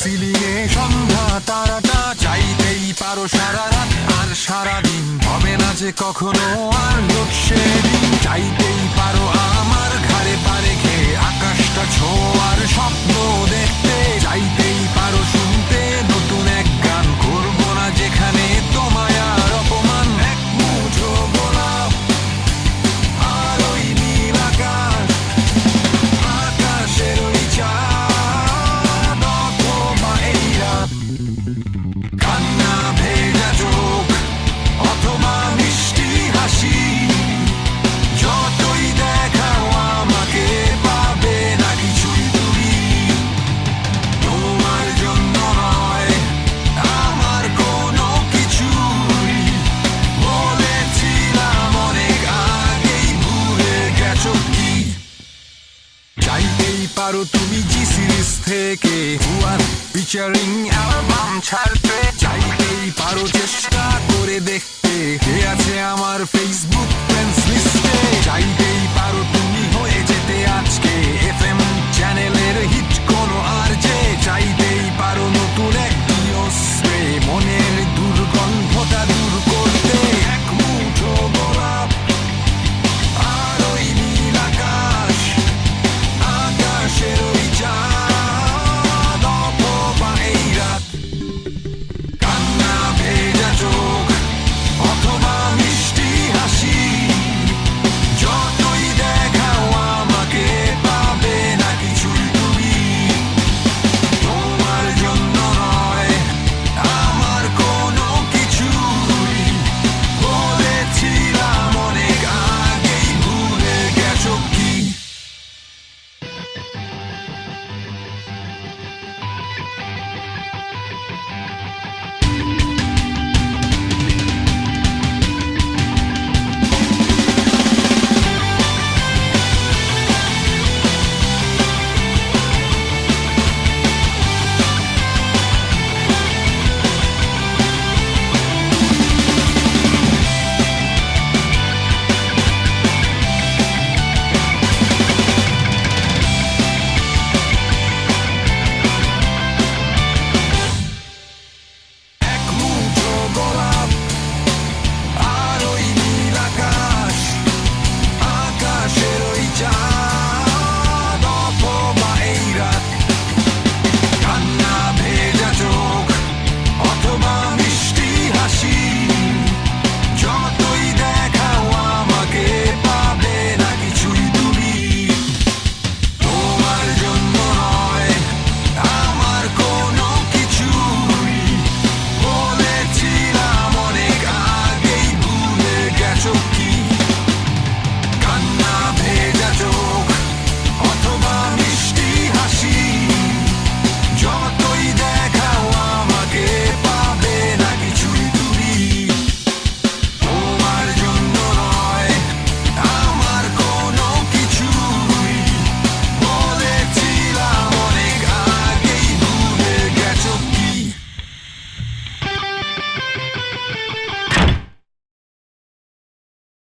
সিলিংয়ে সন্ধ্যা তারাটা, চাইতেই পারো সারা রাত আর সারাদিন, হবে না যে কখনো আর লোডশেডিং। চাইতেই পারো আমার ঘাড়ে পা রেখে আকাশটা ছোঁয়ার স্বপ্ন দেখতে, চাইতেই পারো শুনতে নতুন এক গান, করবো না যেখানে তোমায় আর অপমান। এক মুঠো গোলাপ আর ওই নীল আকাশ, আকাশের ওই চাঁদ অথবা এই রাত, কান্না ভেজা চোখ অথবা মিষ্টি হাসি, যতই দেখাও আমাকে পাবে না কিছুই তুমি। তোমার জন্য নয় আমার কোনো কিছুই, বলেছিলাম অনেক আগেই, ভুলে গেছো কি? চাইতেই পারো তুমি জি সিরিজ থেকে হুয়ার ফিচারিং অ্যালবাম ছাড়তে, চাইতেই পারো চেষ্টা করে দেখতে